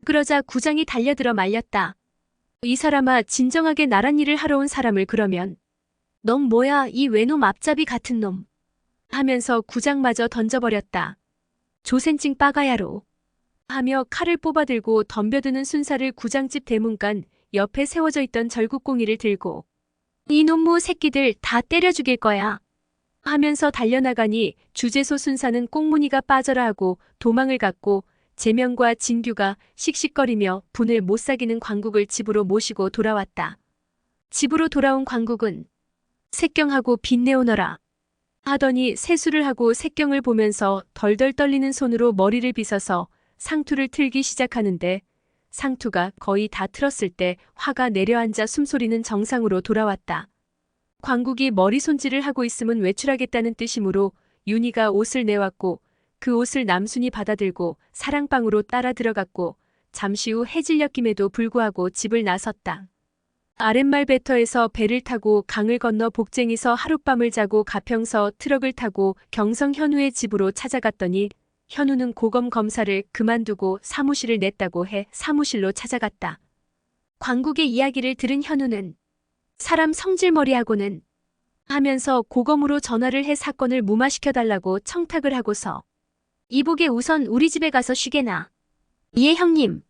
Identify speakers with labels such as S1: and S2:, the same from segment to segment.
S1: 그러자 구장이 달려들어 말렸다. 이 사람아, 진정하게 나란 일을 하러 온 사람을 그러면 넌 뭐야, 이 외놈 앞잡이 같은 놈 하면서 구장마저 던져버렸다. 조센찡 빠가야로 하며 칼을 뽑아들고 덤벼드는 순사를 구장집 대문간 옆에 세워져 있던 절구꽁이를 들고 이놈무 새끼들 다 때려 죽일 거야 하면서 달려나가니 주재소 순사는 꽁무니가 빠져라 하고 도망을 갔고 제명과 진규가 씩씩거리며 분을 못 사귀는 광국을 집으로 모시고 돌아왔다. 집으로 돌아온 광국은 색경하고 빚내오너라 하더니 세수를 하고 색경을 보면서 덜덜 떨리는 손으로 머리를 빗어서 상투를 틀기 시작하는데 상투가 거의 다 틀었을 때 화가 내려앉아 숨소리는 정상으로 돌아왔다. 광국이 머리 손질을 하고 있음은 외출하겠다는 뜻이므로 윤희가 옷을 내왔고 그 옷을 남순이 받아들고 사랑방으로 따라 들어갔고 잠시 후 해질녘임에도 불구하고 집을 나섰다. 아랫말 배터에서 배를 타고 강을 건너 복쟁이서 하룻밤을 자고 가평서 트럭을 타고 경성 현우의 집으로 찾아갔더니 현우는 고검 검사를 그만두고 사무실을 냈다고 해 사무실로 찾아갔다. 광국의 이야기를 들은 현우는 사람 성질머리하고는 하면서 고검으로 전화를 해 사건을 무마시켜달라고 청탁을 하고서 이복에 우선 우리 집에 가서 쉬게나. 예 형님.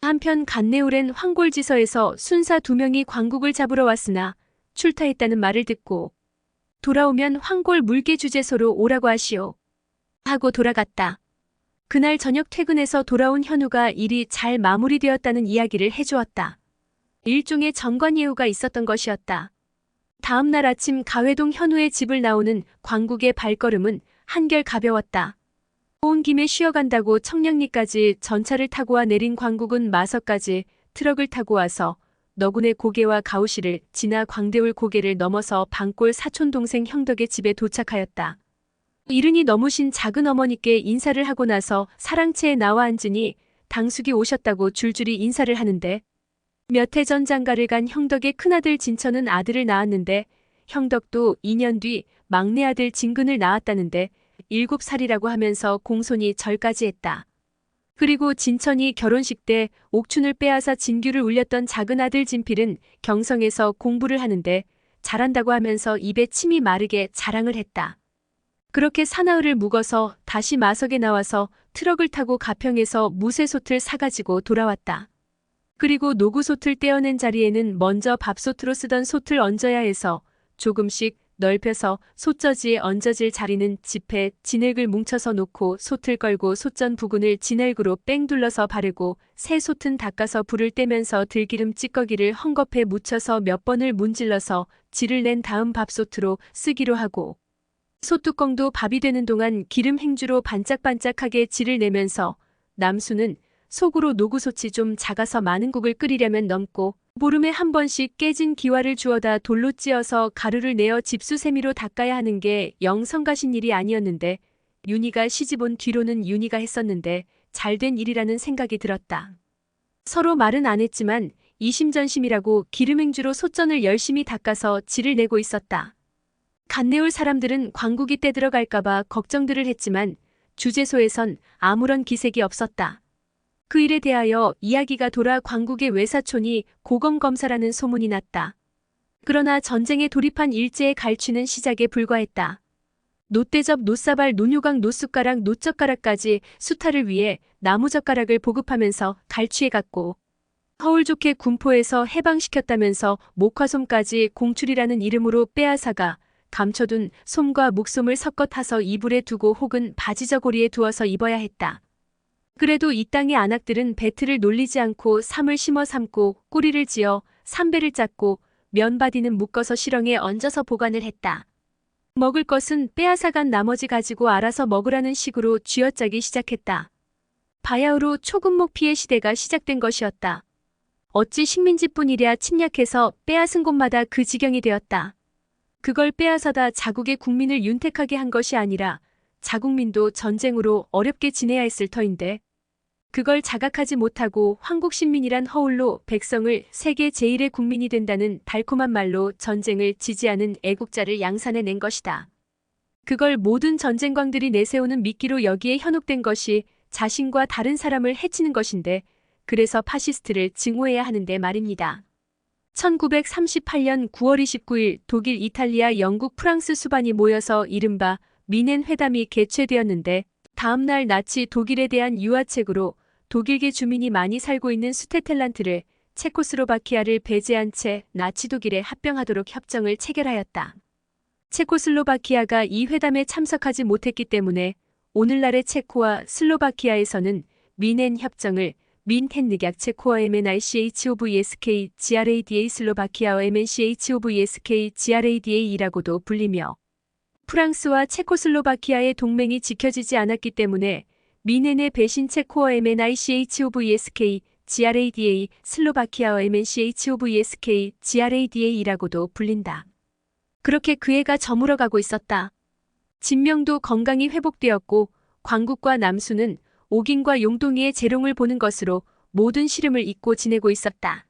S1: 한편 간내오랜 황골지서에서 순사 2명이 광국을 잡으러 왔으나 출타했다는 말을 듣고 돌아오면 황골 물개주재소로 오라고 하시오. 하고 돌아갔다. 그날 저녁 퇴근해서 돌아온 현우가 일이 잘 마무리되었다는 이야기를 해주었다. 일종의 정관예우가 있었던 것이었다. 다음 날 아침 가회동 현우의 집을 나오는 광국의 발걸음은 한결 가벼웠다. 온 김에 쉬어간다고 청량리까지 전차를 타고 와 내린 광국은 마서까지 트럭을 타고 와서 너군의 고개와 가우시를 지나 광대울 고개를 넘어서 방골 사촌동생 형덕의 집에 도착하였다. 이른이 넘으신 작은 어머니께 인사를 하고 나서 사랑채에 나와 앉으니 당숙이 오셨다고 줄줄이 인사를 하는데 몇 해 전 장가를 간 형덕의 큰아들 진천은 아들을 낳았는데 형덕도 2년 뒤 막내 아들 진근을 낳았다는데 7살이라고 하면서 공손히 절까지 했다. 그리고 진천이 결혼식 때 옥춘을 빼앗아 진규를 울렸던 작은 아들 진필은 경성에서 공부를 하는데 잘한다고 하면서 입에 침이 마르게 자랑을 했다. 그렇게 사나흘을 묵어서 다시 마석에 나와서 트럭을 타고 가평에서 무쇠솥을 사가지고 돌아왔다. 그리고 노구솥을 떼어낸 자리에는 먼저 밥솥으로 쓰던 솥을 얹어야 해서 조금씩 넓혀서 솥저지에 얹어질 자리는 지폐, 진흙을 뭉쳐서 놓고 솥을 걸고 솥전 부근을 진흙으로 뺑 둘러서 바르고 새 솥은 닦아서 불을 떼면서 들기름 찌꺼기를 헝겊에 묻혀서 몇 번을 문질러서 질을 낸 다음 밥솥으로 쓰기로 하고 솥뚜껑도 밥이 되는 동안 기름 행주로 반짝반짝하게 질을 내면서 남수는 속으로 노구솥이 좀 작아서 많은 국을 끓이려면 넘고 보름에 한 번씩 깨진 기와를 주워다 돌로 찧어서 가루를 내어 집수세미로 닦아야 하는 게 영성가신 일이 아니었는데 윤희가 시집온 뒤로는 윤희가 했었는데 잘된 일이라는 생각이 들었다. 서로 말은 안 했지만 이심전심이라고 기름행주로 솥전을 열심히 닦아서 질을 내고 있었다. 간내올 사람들은 광국이 떼들어갈까봐 걱정들을 했지만 주재소에선 아무런 기색이 없었다. 그 일에 대하여 이야기가 돌아 광국의 외사촌이 고검검사라는 소문이 났다. 그러나 전쟁에 돌입한 일제의 갈취는 시작에 불과했다. 노대접, 노사발, 노뇨각, 노숟가락, 노젓가락까지 수탈을 위해 나무젓가락을 보급하면서 갈취해갔고 허울 좋게 군포에서 해방시켰다면서 목화솜까지 공출이라는 이름으로 빼앗아가 감춰둔 솜과 묵솜을 섞어 타서 이불에 두고 혹은 바지저고리에 두어서 입어야 했다. 그래도 이 땅의 안악들은 배틀을 놀리지 않고 삼을 심어 삼고 꼬리를 지어 삼배를 짰고 면바디는 묶어서 실렁에 얹어서 보관을 했다. 먹을 것은 빼앗아간 나머지 가지고 알아서 먹으라는 식으로 쥐어짜기 시작했다. 바야흐로 초금목 피해 시대가 시작된 것이었다. 어찌 식민지뿐이랴 침략해서 빼앗은 곳마다 그 지경이 되었다. 그걸 빼앗아다 자국의 국민을 윤택하게 한 것이 아니라 자국민도 전쟁으로 어렵게 지내야 했을 터인데 그걸 자각하지 못하고 황국신민이란 허울로 백성을 세계 제1의 국민이 된다는 달콤한 말로 전쟁을 지지하는 애국자를 양산해낸 것이다. 그걸 모든 전쟁광들이 내세우는 미끼로 여기에 현혹된 것이 자신과 다른 사람을 해치는 것인데 그래서 파시스트를 증오해야 하는데 말입니다. 1938년 9월 29일 독일, 이탈리아, 영국, 프랑스 수반이 모여서 이른바 미넨 회담이 개최되었는데 다음날 나치 독일에 대한 유화책으로 독일계 주민이 많이 살고 있는 수테텔란트를 체코슬로바키아를 배제한 채 나치 독일에 합병하도록 협정을 체결하였다. 체코슬로바키아가 이 회담에 참석하지 못했기 때문에 오늘날의 체코와 슬로바키아에서는 미넨 협정을 민헨늑약 체코와 MNICHOVSK GRADA 슬로바키아와 MNCHOVSK GRADA이라고도 불리며 프랑스와 체코슬로바키아의 동맹이 지켜지지 않았기 때문에 미넨의 배신 체코와 MNICHOVSK GRADA 슬로바키아와 MNCHOVSK GRADA이라고도 불린다. 그렇게 그 해가 저물어가고 있었다. 진명도 건강이 회복되었고 광국과 남수는 옥인과 용동이의 재롱을 보는 것으로 모든 시름을 잊고 지내고 있었다.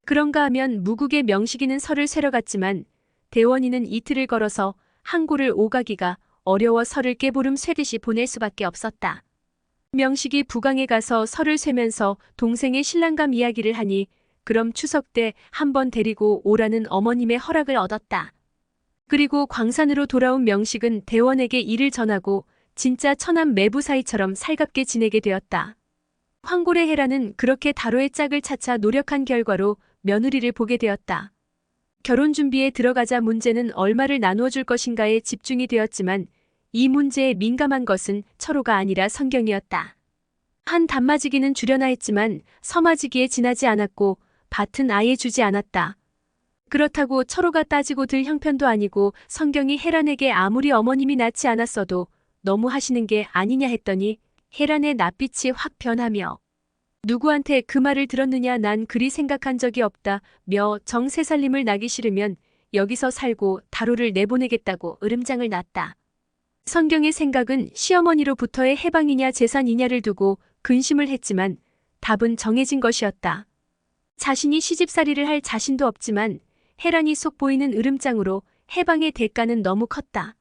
S1: 그런가 하면 무국의 명식이는 설을 쇠러 갔지만 대원이는 이틀을 걸어서 항구를 오가기가 어려워 설을 깨보름 쇠듯이 보낼 수밖에 없었다. 명식이 부강에 가서 설을 쇠면서 동생의 신랑감 이야기를 하니 그럼 추석 때 한번 데리고 오라는 어머님의 허락을 얻었다. 그리고 광산으로 돌아온 명식은 대원에게 이를 전하고 진짜 천암 매부 사이처럼 살갑게 지내게 되었다. 황골의 헤라는 그렇게 다로의 짝을 찾아 노력한 결과로 며느리를 보게 되었다. 결혼 준비에 들어가자 문제는 얼마를 나누어 줄 것인가에 집중이 되었지만 이 문제에 민감한 것은 철호가 아니라 성경이었다. 한 단마지기는 주려나 했지만 서마지기에 지나지 않았고 밭은 아예 주지 않았다. 그렇다고 철호가 따지고 들 형편도 아니고 성경이 헤란에게 아무리 어머님이 낳지 않았어도 너무 하시는 게 아니냐 했더니 헤란의 낯빛이 확 변하며 누구한테 그 말을 들었느냐 난 그리 생각한 적이 없다 며 정세살림을 나기 싫으면 여기서 살고 다로를 내보내겠다고 으름장을 놨다. 성경의 생각은 시어머니로부터의 해방이냐 재산이냐를 두고 근심을 했지만 답은 정해진 것이었다. 자신이 시집살이를 할 자신도 없지만 헤란이 속 보이는 으름장으로 해방의 대가는 너무 컸다.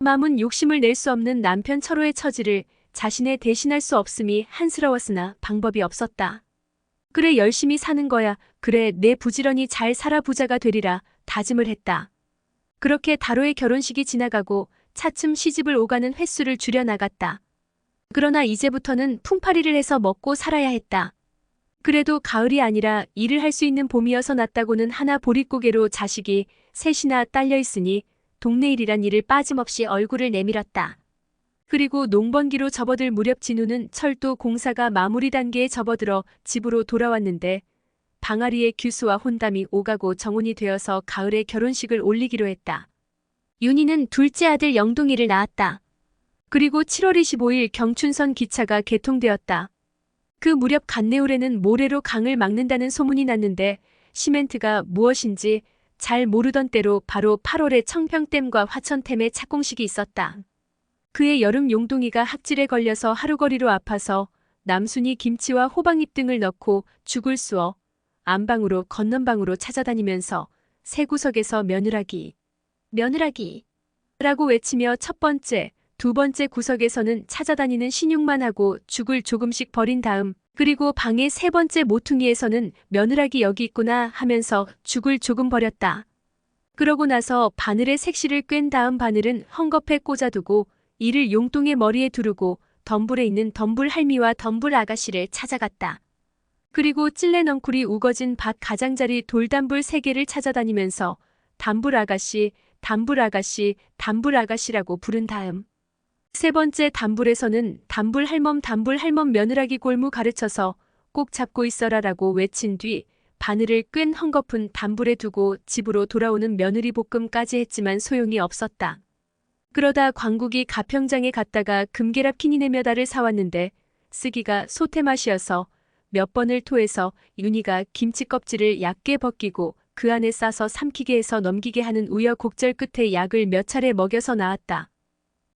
S1: 맘은 욕심을 낼 수 없는 남편 철호의 처지를 자신에 대신할 수 없음이 한스러웠으나 방법이 없었다. 그래 열심히 사는 거야. 그래 내 부지런히 잘 살아 부자가 되리라 다짐을 했다. 그렇게 다로의 결혼식이 지나가고 차츰 시집을 오가는 횟수를 줄여나갔다. 그러나 이제부터는 풍파리를 해서 먹고 살아야 했다. 그래도 가을이 아니라 일을 할 수 있는 봄이어서 낫다고는 하나 보릿고개로 자식이 셋이나 딸려 있으니 동네 일이란 일을 빠짐없이 얼굴을 내밀었다. 그리고 농번기로 접어들 무렵 진우는 철도 공사가 마무리 단계에 접어들어 집으로 돌아왔는데 방아리의 규수와 혼담이 오가고 정혼이 되어서 가을에 결혼식을 올리기로 했다. 윤희는 둘째 아들 영동이를 낳았다. 그리고 7월 25일 경춘선 기차가 개통되었다. 그 무렵 간내울에는 모래로 강을 막는다는 소문이 났는데 시멘트가 무엇인지 잘 모르던 때로 바로 8월에 청평댐과 화천댐에 착공식이 있었다. 그해 여름 용동이가 학질에 걸려서 하루거리로 아파서 남순이 김치와 호박잎 등을 넣고 죽을 쑤어 안방으로 건넌방으로 찾아다니면서 새 구석에서 며느라기 라고 외치며 첫 번째, 두 번째 구석에서는 찾아다니는 신용만 하고 죽을 조금씩 버린 다음 그리고 방의 세 번째 모퉁이에서는 며느라기 여기 있구나 하면서 죽을 조금 버렸다. 그러고 나서 바늘에 색시를 꿰은 다음 바늘은 헝겊에 꽂아두고 이를 용동의 머리에 두르고 덤불에 있는 덤불 할미와 덤불 아가씨를 찾아갔다. 그리고 찔레넝쿨이 우거진 밭 가장자리 돌담불 3개를 찾아다니면서 담불 아가씨, 담불 아가씨, 담불 아가씨라고 부른 다음 세 번째 담불에서는 담불 할멈 며느라기 골무 가르쳐서 꼭 잡고 있어라라고 외친 뒤 바늘을 끈 헝겊은 담불에 두고 집으로 돌아오는 며느리 볶음까지 했지만 소용이 없었다. 그러다 광국이 가평장에 갔다가 금계랍 키니네 몇 알을 사왔는데 쓰기가 소태맛이어서 몇 번을 토해서 윤희가 김치 껍질을 얇게 벗기고 그 안에 싸서 삼키게 해서 넘기게 하는 우여곡절 끝에 약을 몇 차례 먹여서 나았다.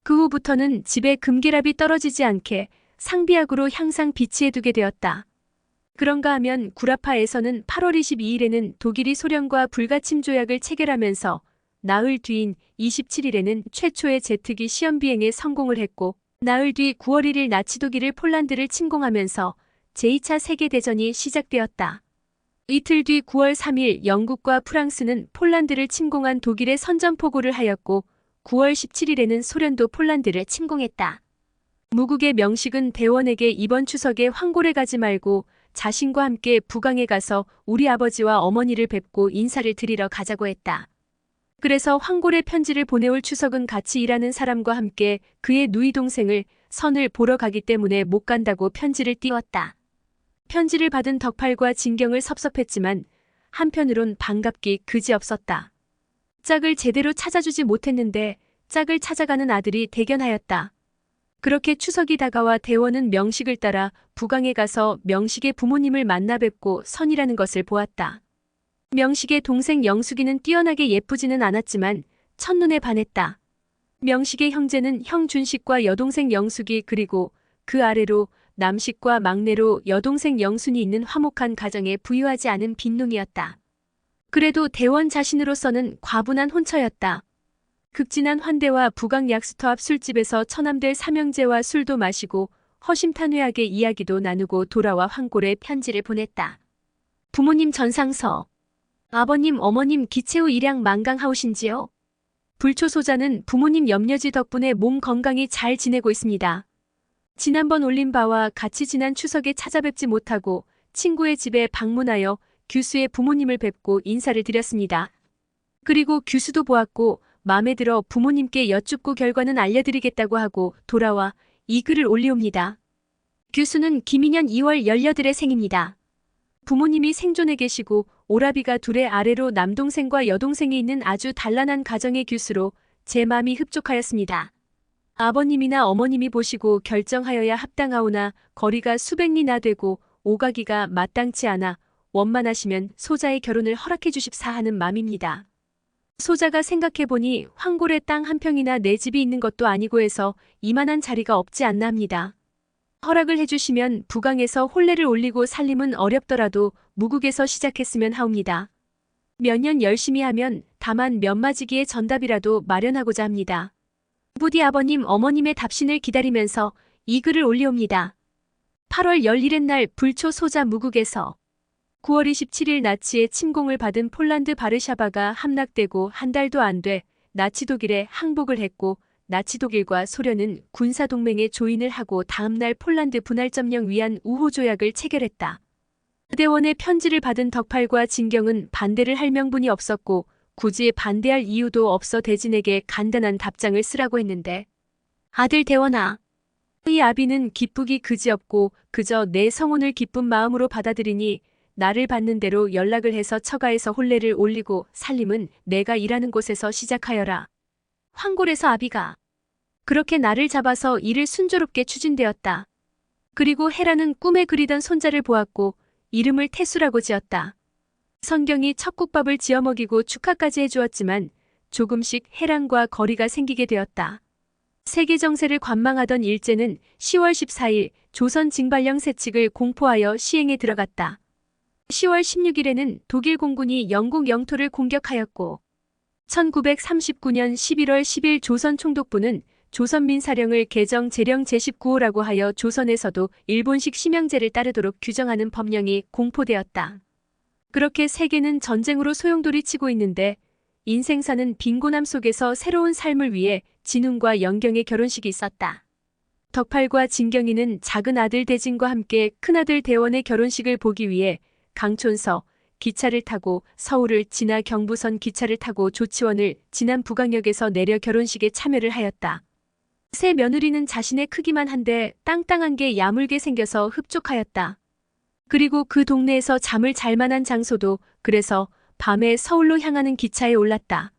S1: 그 후부터는 집에 금계랍이 떨어지지 않게 상비약으로 항상 비치해두게 되었다. 그런가 하면 구라파에서는 8월 22일에는 독일이 소련과 불가침 조약을 체결하면서 나흘 뒤인 27일에는 최초의 제트기 시험 비행에 성공을 했고 나흘 뒤 9월 1일 나치 독일을 폴란드를 침공하면서 제2차 세계대전이 시작되었다. 이틀 뒤 9월 3일 영국과 프랑스는 폴란드를 침공한 독일에 선전포고를 하였고 9월 17일에는 소련도 폴란드를 침공했다. 무국의 명식은 대원에게 이번 추석에 황골에 가지 말고 자신과 함께 부강에 가서 우리 아버지와 어머니를 뵙고 인사를 드리러 가자고 했다. 그래서 황골에 편지를 보내올 추석은 같이 일하는 사람과 함께 그의 누이 동생을 선을 보러 가기 때문에 못 간다고 편지를 띄웠다. 편지를 받은 덕팔과 진경을 섭섭했지만 한편으론 반갑기 그지없었다. 짝을 제대로 찾아주지 못했는데 짝을 찾아가는 아들이 대견하였다. 그렇게 추석이 다가와 대원은 명식을 따라 부강에 가서 명식의 부모님을 만나 뵙고 선이라는 것을 보았다. 명식의 동생 영숙이는 뛰어나게 예쁘지는 않았지만 첫눈에 반했다. 명식의 형제는 형 준식과 여동생 영숙이 그리고 그 아래로 남식과 막내로 여동생 영순이 있는 화목한 가정에 부유하지 않은 빈농이었다. 그래도 대원 자신으로서는 과분한 혼처였다. 극진한 환대와 부강 약수터 앞 술집에서 처남들 삼형제와 술도 마시고 허심탄회하게 이야기도 나누고 돌아와 황골에 편지를 보냈다. 부모님 전상서. 아버님 어머님 기체후 일양 만강하오신지요? 불초소자는 부모님 염려지 덕분에 몸 건강히 잘 지내고 있습니다. 지난번 올린 바와 같이 지난 추석에 찾아뵙지 못하고 친구의 집에 방문하여 규수의 부모님을 뵙고 인사를 드렸습니다. 그리고 규수도 보았고 마음에 들어 부모님께 여쭙고 결과는 알려드리겠다고 하고 돌아와 이 글을 올리옵니다. 규수는 김인년 2월 18의 생입니다. 부모님이 생존해 계시고 오라비가 둘의 아래로 남동생과 여동생이 있는 아주 단란한 가정의 규수로 제 마음이 흡족하였습니다. 아버님이나 어머님이 보시고 결정하여야 합당하오나 거리가 수백 리나 되고 오가기가 마땅치 않아 원만하시면 소자의 결혼을 허락해 주십사 하는 마음입니다. 소자가 생각해보니 황골에 땅 한 평이나 내 집이 있는 것도 아니고 해서 이만한 자리가 없지 않나 합니다. 허락을 해주시면 부강에서 혼례를 올리고 살림은 어렵더라도 무국에서 시작했으면 하옵니다. 몇 년 열심히 하면 다만 몇마지기의 전답이라도 마련하고자 합니다. 부디 아버님 어머님의 답신을 기다리면서 이 글을 올리옵니다. 8월 11일 날 불초 소자 무국에서 9월 27일 나치의 침공을 받은 폴란드 바르샤바가 함락되고 한 달도 안 돼 나치 독일에 항복을 했고 나치 독일과 소련은 군사동맹에 조인을 하고 다음날 폴란드 분할점령 위한 우호조약을 체결했다. 대원의 편지를 받은 덕팔과 진경은 반대를 할 명분이 없었고 굳이 반대할 이유도 없어 대진에게 간단한 답장을 쓰라고 했는데 아들 대원아, 이 아비는 기쁘기 그지없고 그저 내 성혼을 기쁜 마음으로 받아들이니 나를 받는 대로 연락을 해서 처가에서 혼례를 올리고 살림은 내가 일하는 곳에서 시작하여라. 황골에서 아비가 그렇게 나를 잡아서 일을 순조롭게 추진되었다. 그리고 헤라는 꿈에 그리던 손자를 보았고 이름을 태수라고 지었다. 성경이 첫 국밥을 지어 먹이고 축하까지 해주었지만 조금씩 해랑과 거리가 생기게 되었다. 세계 정세를 관망하던 일제는 10월 14일 조선 징발령 세칙을 공포하여 시행에 들어갔다. 10월 16일에는 독일 공군이 영국 영토를 공격하였고 1939년 11월 10일 조선 총독부는 조선민사령을 개정 제령 제19호라고 하여 조선에서도 일본식 심양제를 따르도록 규정하는 법령이 공포되었다. 그렇게 세계는 전쟁으로 소용돌이치고 있는데 인생사는 빈곤함 속에서 새로운 삶을 위해 진웅과 영경의 결혼식이 있었다. 덕팔과 진경이는 작은 아들 대진과 함께 큰아들 대원의 결혼식을 보기 위해 강촌서 기차를 타고 서울을 지나 경부선 기차를 타고 조치원을 지난 부강역에서 내려 결혼식에 참여를 하였다. 새 며느리는 자신의 크기만 한데 땅땅한 게 야물게 생겨서 흡족하였다. 그리고 그 동네에서 잠을 잘 만한 장소도 그래서 밤에 서울로 향하는 기차에 올랐다.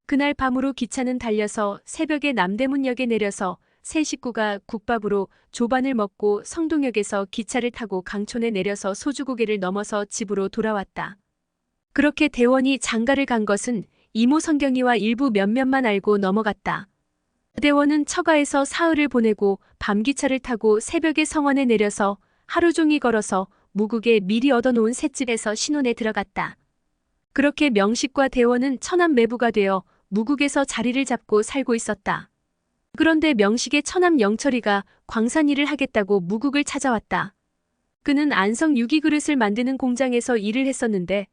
S1: 그날 밤으로 기차는 달려서 새벽에 남대문역에 내려서 세 식구가 국밥으로 조반을 먹고 성동역에서 기차를 타고 강촌에 내려서 소주고개를 넘어서 집으로 돌아왔다. 그렇게 대원이 장가를 간 것은 이모 성경이와 일부 몇몇만 알고 넘어갔다. 대원은 처가에서 사흘을 보내고 밤기차를 타고 새벽에 성원에 내려서 하루 종일 걸어서 무국에 미리 얻어놓은 셋집에서 신혼에 들어갔다. 그렇게 명식과 대원은 처남 매부가 되어 무국에서 자리를 잡고 살고 있었다. 그런데 명식의 처남 영철이가 광산 일을 하겠다고 무국을 찾아왔다. 그는 안성 유기그릇을 만드는 공장에서 일을 했었는데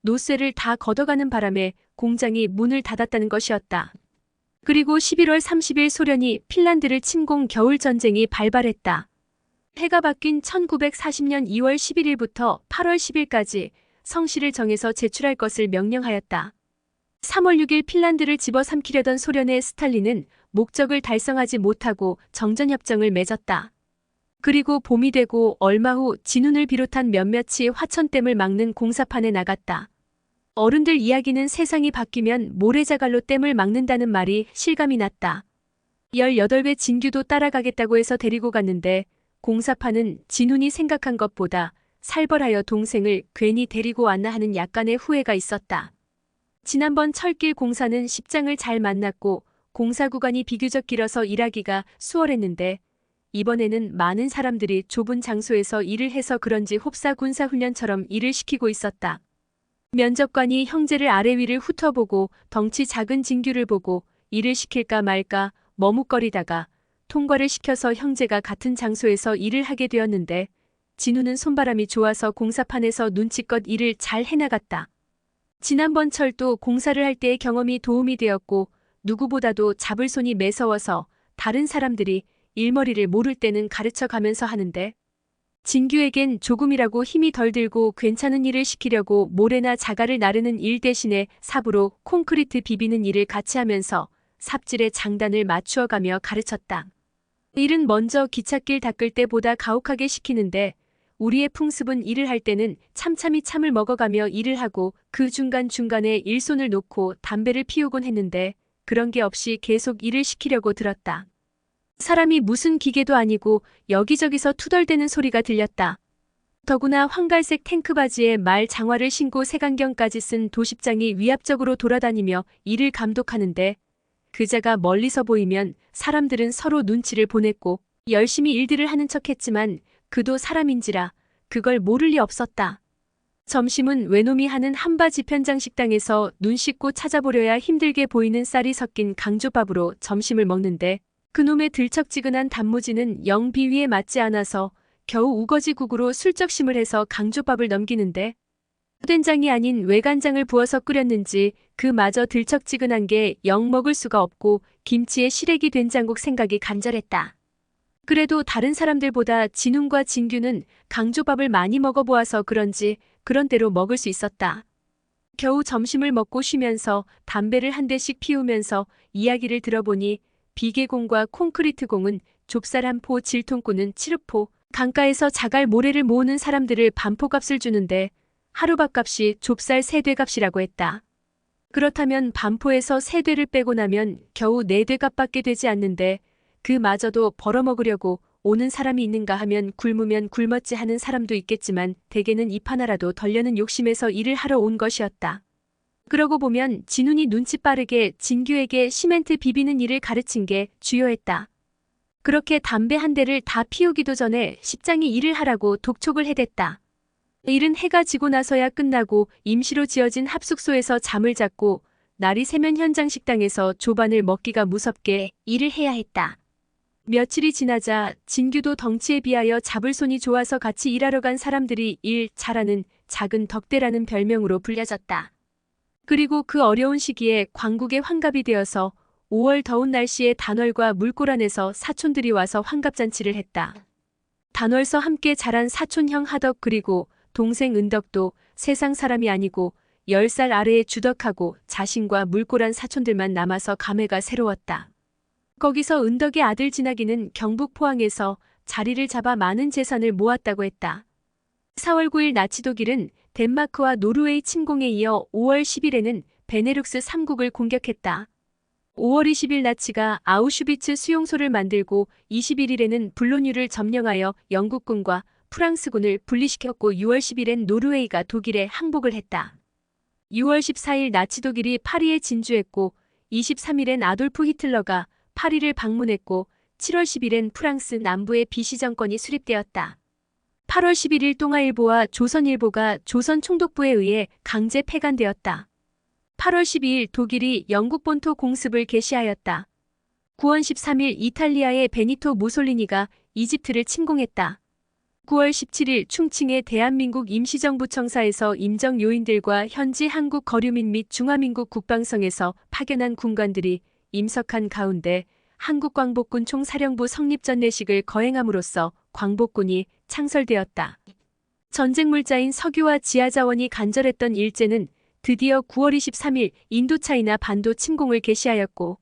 S1: 노쇠를 다 걷어가는 바람에 공장이 문을 닫았다는 것이었다. 그리고 11월 30일 소련이 핀란드를 침공 겨울전쟁이 발발했다. 해가 바뀐 1940년 2월 11일부터 8월 10일까지 성실을 정해서 제출할 것을 명령하였다. 3월 6일 핀란드를 집어삼키려던 소련의 스탈린은 목적을 달성하지 못하고 정전협정을 맺었다. 그리고 봄이 되고 얼마 후 진운을 비롯한 몇몇이 화천댐을 막는 공사판에 나갔다. 어른들 이야기는 세상이 바뀌면 모래자갈로 댐을 막는다는 말이 실감이 났다. 18배 진규도 따라가겠다고 해서 데리고 갔는데 공사판은 진운이 생각한 것보다 살벌하여 동생을 괜히 데리고 왔나 하는 약간의 후회가 있었다. 지난번 철길 공사는 십장을 잘 만났고 공사 구간이 비교적 길어서 일하기가 수월했는데 이번에는 많은 사람들이 좁은 장소에서 일을 해서 그런지 홉사 군사훈련처럼 일을 시키고 있었다. 면접관이 형제를 아래 위를 훑어보고 덩치 작은 진규를 보고 일을 시킬까 말까 머뭇거리다가 통과를 시켜서 형제가 같은 장소에서 일을 하게 되었는데 진우는 손바람이 좋아서 공사판에서 눈치껏 일을 잘 해나갔다. 지난번 철도 공사를 할 때의 경험이 도움이 되었고 누구보다도 잡을 손이 매서워서 다른 사람들이 일머리를 모를 때는 가르쳐 가면서 하는데 진규에겐 조금이라고 힘이 덜 들고 괜찮은 일을 시키려고 모래나 자갈을 나르는 일 대신에 삽으로 콘크리트 비비는 일을 같이 하면서 삽질의 장단을 맞추어가며 가르쳤다. 일은 먼저 기찻길 닦을 때보다 가혹하게 시키는데 우리의 풍습은 일을 할 때는 참참히 참을 먹어가며 일을 하고 그 중간중간에 일손을 놓고 담배를 피우곤 했는데 그런 게 없이 계속 일을 시키려고 들었다. 사람이 무슨 기계도 아니고 여기저기서 투덜대는 소리가 들렸다. 더구나 황갈색 탱크 바지에 말 장화를 신고 색안경까지 쓴 도십장이 위압적으로 돌아다니며 일을 감독하는데 그자가 멀리서 보이면 사람들은 서로 눈치를 보냈고 열심히 일들을 하는 척했지만 그도 사람인지라 그걸 모를 리 없었다. 점심은 외놈이 하는 한바 지편장 식당에서 눈 씻고 찾아보려야 힘들게 보이는 쌀이 섞인 강조밥으로 점심을 먹는데 그놈의 들척지근한 단무지는 영 비위에 맞지 않아서 겨우 우거지국으로 술적심을 해서 강조밥을 넘기는데 된장이 아닌 외간장을 부어서 끓였는지 그마저 들척지근한 게 영 먹을 수가 없고 김치에 시래기 된장국 생각이 간절했다. 그래도 다른 사람들보다 진웅과 진규는 강조밥을 많이 먹어보아서 그런지 그런 대로 먹을 수 있었다. 겨우 점심을 먹고 쉬면서 담배를 한 대씩 피우면서 이야기를 들어보니 비계공과 콘크리트공은 좁쌀 한 포, 질통꾼은 7르포, 강가에서 자갈 모래를 모으는 사람들을 반포값을 주는데 하루밥값이 좁쌀 3되값이라고 했다. 그렇다면 반포에서 3되를 빼고 나면 겨우 4되값밖에 되지 않는데 그마저도 벌어먹으려고 오는 사람이 있는가 하면 굶으면 굶었지 하는 사람도 있겠지만 대개는 입 하나라도 덜려는 욕심에서 일을 하러 온 것이었다. 그러고 보면 진운이 눈치 빠르게 진규에게 시멘트 비비는 일을 가르친 게 주요했다. 그렇게 담배 한 대를 다 피우기도 전에 십장이 일을 하라고 독촉을 해댔다. 일은 해가 지고 나서야 끝나고 임시로 지어진 합숙소에서 잠을 잤고 날이 새면 현장 식당에서 조반을 먹기가 무섭게 일을 해야 했다. 며칠이 지나자 진규도 덩치에 비하여 잡을 손이 좋아서 같이 일하러 간 사람들이 일 잘하는 작은 덕대라는 별명으로 불려졌다. 그리고 그 어려운 시기에 광국의 환갑이 되어서 5월 더운 날씨에 단월과 물골안에서 사촌들이 와서 환갑잔치를 했다. 단월서 함께 자란 사촌형 하덕 그리고 동생 은덕도 세상 사람이 아니고 10살 아래의 주덕하고 자신과 물골안 사촌들만 남아서 감회가 새로웠다. 거기서 은덕의 아들 진학이는 경북 포항에서 자리를 잡아 많은 재산을 모았다고 했다. 4월 9일 나치 독일은 덴마크와 노르웨이 침공에 이어 5월 10일에는 베네룩스 3국을 공격했다. 5월 20일 나치가 아우슈비츠 수용소를 만들고 21일에는 불로뉴를 점령하여 영국군과 프랑스군을 분리시켰고 6월 10일엔 노르웨이가 독일에 항복을 했다. 6월 14일 나치 독일이 파리에 진주했고 23일엔 아돌프 히틀러가 파리를 방문했고 7월 10일엔 프랑스 남부의 비시 정권이 수립되었다. 8월 11일 동아일보와 조선일보가 조선 총독부에 의해 강제 폐간되었다. 8월 12일 독일이 영국 본토 공습을 개시하였다. 9월 13일 이탈리아의 베니토 무솔리니가 이집트를 침공했다. 9월 17일 충칭의 대한민국 임시정부 청사에서 임정 요인들과 현지 한국 거류민 및 중화민국 국방성에서 파견한 군관들이 임석한 가운데 한국광복군 총사령부 성립 전례식을 거행함으로써 광복군이 창설되었다. 전쟁 물자인 석유와 지하자원이 간절했던 일제는 드디어 9월 23일 인도차이나 반도 침공을 개시하였고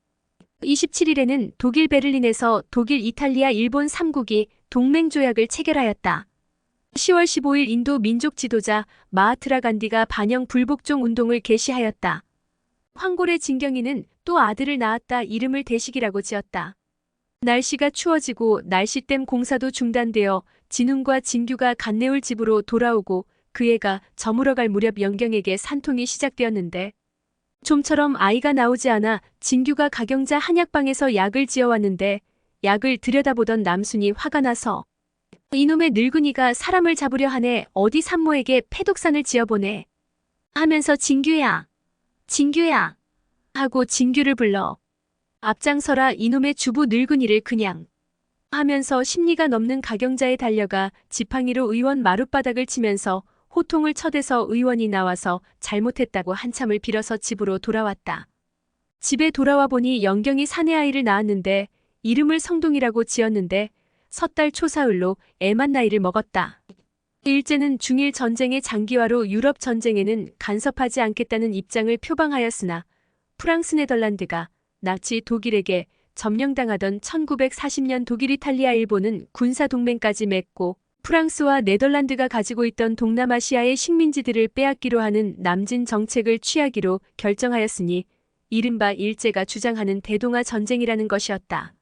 S1: 27일에는 독일 베를린에서 독일, 이탈리아, 일본 3국이 동맹조약을 체결하였다. 10월 15일 인도 민족 지도자 마하트라 간디가 반영 불복종 운동을 개시하였다. 황고래 진경이는 또 아들을 낳았다. 이름을 대식이라고 지었다. 날씨가 추워지고 날씨댐 공사도 중단되어 진훈과 진규가 간내울 집으로 돌아오고 그 애가 저물어갈 무렵 영경에게 산통이 시작되었는데 좀처럼 아이가 나오지 않아 진규가 가경자 한약방에서 약을 지어왔는데 약을 들여다보던 남순이 화가 나서 이놈의 늙은이가 사람을 잡으려 하네. 어디 산모에게 패독산을 지어보네 하면서 진규야 진규야 하고 진규를 불러 앞장서라. 이놈의 주부 늙은이를 그냥 하면서 심리가 넘는 가경자에 달려가 지팡이로 의원 마룻바닥을 치면서 호통을 쳐대서 의원이 나와서 잘못했다고 한참을 빌어서 집으로 돌아왔다. 집에 돌아와 보니 영경이 사내 아이를 낳았는데 이름을 성동이라고 지었는데 섣달 초사흘로 애만 나이를 먹었다. 일제는 중일 전쟁의 장기화로 유럽 전쟁에는 간섭하지 않겠다는 입장을 표방하였으나 프랑스 네덜란드가 나치 독일에게 점령당하던 1940년 독일, 이탈리아, 일본은 군사동맹까지 맺고 프랑스와 네덜란드가 가지고 있던 동남아시아의 식민지들을 빼앗기로 하는 남진 정책을 취하기로 결정하였으니 이른바 일제가 주장하는 대동아 전쟁이라는 것이었다.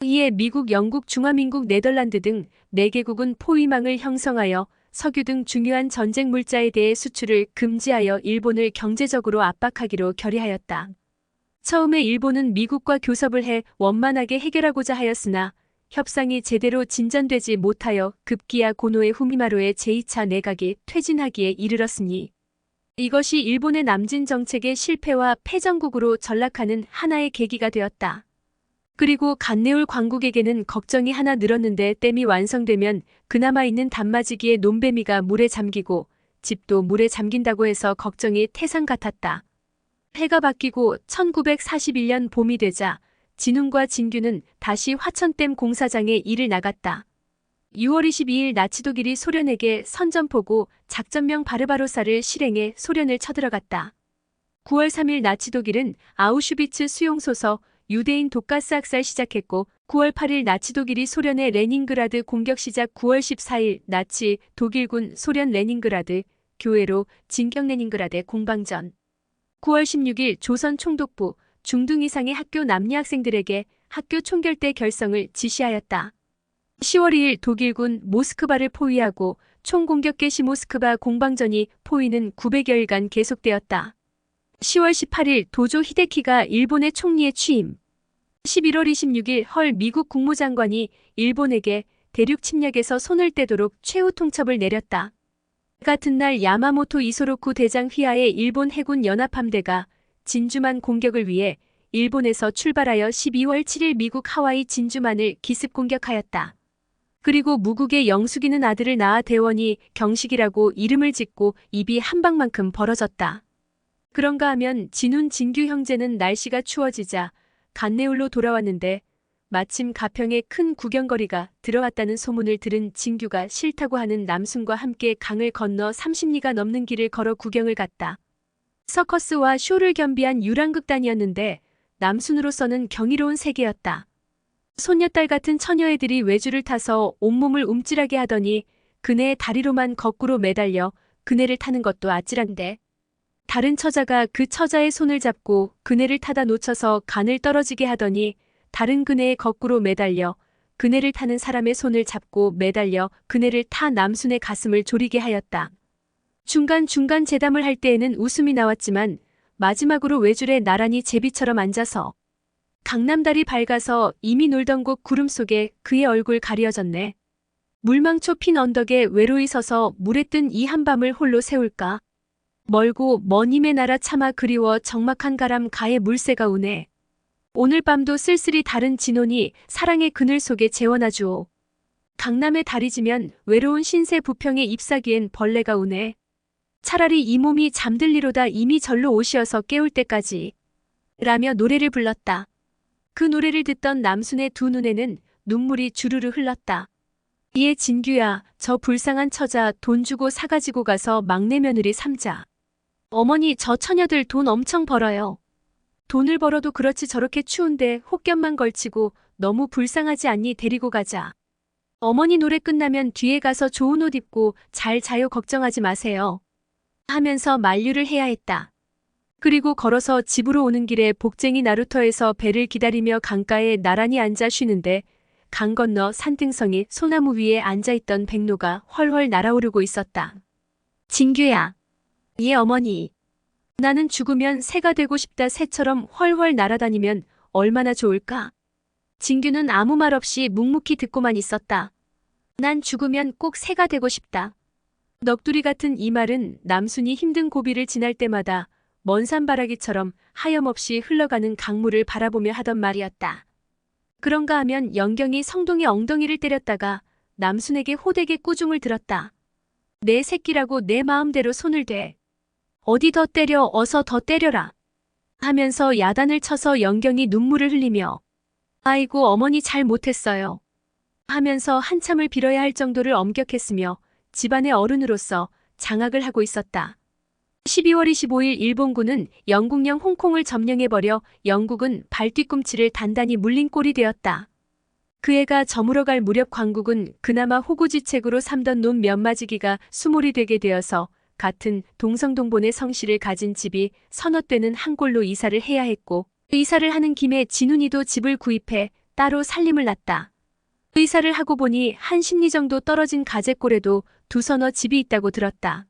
S1: 이에 미국, 영국, 중화민국, 네덜란드 등 4개국은 포위망을 형성하여 석유 등 중요한 전쟁 물자에 대해 수출을 금지하여 일본을 경제적으로 압박하기로 결의하였다. 처음에 일본은 미국과 교섭을 해 원만하게 해결하고자 하였으나 협상이 제대로 진전되지 못하여 급기야 고노에 후미마루의 제2차 내각이 퇴진하기에 이르렀으니 이것이 일본의 남진 정책의 실패와 패전국으로 전락하는 하나의 계기가 되었다. 그리고 간내울 광국에게는 걱정이 하나 늘었는데 댐이 완성되면 그나마 있는 단마지기의 논배미가 물에 잠기고 집도 물에 잠긴다고 해서 걱정이 태산 같았다. 해가 바뀌고 1941년 봄이 되자 진훈과 진규는 다시 화천댐 공사장에 일을 나갔다. 6월 22일 나치 독일이 소련에게 선전포고 작전명 바르바로사를 실행해 소련을 쳐들어갔다. 9월 3일 나치 독일은 아우슈비츠 수용소서 유대인 독가스 학살 시작했고 9월 8일 나치 독일이 소련의 레닌그라드 공격 시작 9월 14일 나치 독일군 소련 레닌그라드 교회로 진격 레닌그라드 공방전 9월 16일 조선 총독부 중등 이상의 학교 남녀 학생들에게 학교 총결대 결성을 지시하였다. 10월 2일 독일군 모스크바를 포위하고 총공격 개시 모스크바 공방전이 포위는 900여일간 계속되었다. 10월 18일 도조 히데키가 일본의 총리에 취임. 11월 26일 헐 미국 국무장관이 일본에게 대륙 침략에서 손을 떼도록 최후 통첩을 내렸다. 같은 날 야마모토 이소로쿠 대장 휘하의 일본 해군 연합함대가 진주만 공격을 위해 일본에서 출발하여 12월 7일 미국 하와이 진주만을 기습 공격하였다. 그리고 무국의 영숙이는 아들을 낳아 대원이 경식이라고 이름을 짓고 입이 한 방만큼 벌어졌다. 그런가 하면 진훈 진규 형제는 날씨가 추워지자 간내울로 돌아왔는데 마침 가평에 큰 구경거리가 들어왔다는 소문을 들은 진규가 싫다고 하는 남순과 함께 강을 건너 30리가 넘는 길을 걸어 구경을 갔다. 서커스와 쇼를 겸비한 유랑극단이었는데 남순으로서는 경이로운 세계였다. 손녀딸 같은 처녀애들이 외주를 타서 온몸을 움찔하게 하더니 그네의 다리로만 거꾸로 매달려 그네를 타는 것도 아찔한데 다른 처자가 그 처자의 손을 잡고 그네를 타다 놓쳐서 간을 떨어지게 하더니 다른 그네에 거꾸로 매달려 그네를 타는 사람의 손을 잡고 매달려 그네를 타 남순의 가슴을 졸이게 하였다. 중간중간 재담을 할 때에는 웃음이 나왔지만 마지막으로 외줄에 나란히 제비처럼 앉아서 강남달이 밝아서 이미 놀던 곳 구름 속에 그의 얼굴 가려졌네. 물망초 핀 언덕에 외로이 서서 물에 뜬 이 한밤을 홀로 세울까? 멀고 먼 임의 나라 차마 그리워 적막한 가람 가에 물새가 우네. 오늘 밤도 쓸쓸히 다른 진혼이 사랑의 그늘 속에 재워놔주오. 강남에 다리 지면 외로운 신세 부평에 잎사귀엔 벌레가 우네. 차라리 이 몸이 잠들리로다 이미 절로 오시어서 깨울 때까지. 라며 노래를 불렀다. 그 노래를 듣던 남순의 두 눈에는 눈물이 주르르 흘렀다. 이에 진규야, 저 불쌍한 처자 돈 주고 사가지고 가서 막내 며느리 삼자. 어머니 저 처녀들 돈 엄청 벌어요. 돈을 벌어도 그렇지 저렇게 추운데 혹겹만 걸치고 너무 불쌍하지 않니 데리고 가자. 어머니 노래 끝나면 뒤에 가서 좋은 옷 입고 잘 자요 걱정하지 마세요. 하면서 만류를 해야 했다. 그리고 걸어서 집으로 오는 길에 복쟁이 나루터에서 배를 기다리며 강가에 나란히 앉아 쉬는데 강 건너 산등성이 소나무 위에 앉아있던 백로가 훨훨 날아오르고 있었다. 진규야. 예 어머니. 나는 죽으면 새가 되고 싶다. 새처럼 훨훨 날아다니면 얼마나 좋을까? 진규는 아무 말 없이 묵묵히 듣고만 있었다. 난 죽으면 꼭 새가 되고 싶다. 넋두리 같은 이 말은 남순이 힘든 고비를 지날 때마다 먼 산바라기처럼 하염없이 흘러가는 강물을 바라보며 하던 말이었다. 그런가 하면 영경이 성동의 엉덩이를 때렸다가 남순에게 호되게 꾸중을 들었다. 내 새끼라고 내 마음대로 손을 대. 어디 더 때려 어서 더 때려라. 하면서 야단을 쳐서 영경이 눈물을 흘리며 아이고 어머니 잘 못했어요. 하면서 한참을 빌어야 할 정도를 엄격했으며 집안의 어른으로서 장악을 하고 있었다. 12월 25일 일본군은 영국령 홍콩을 점령해버려 영국은 발뒤꿈치를 단단히 물린 꼴이 되었다. 그 해가 저물어갈 무렵 광국은 그나마 호구지책으로 삼던 놈 면마지기가 수몰이 되게 되어서 같은 동성동본의 성씨를 가진 집이 서너 되는 한 골로 이사를 해야 했고 이사를 하는 김에 진훈이도 집을 구입해 따로 살림을 났다. 이사를 하고 보니 한 10리 정도 떨어진 가재골에도 두서너 집이 있다고 들었다.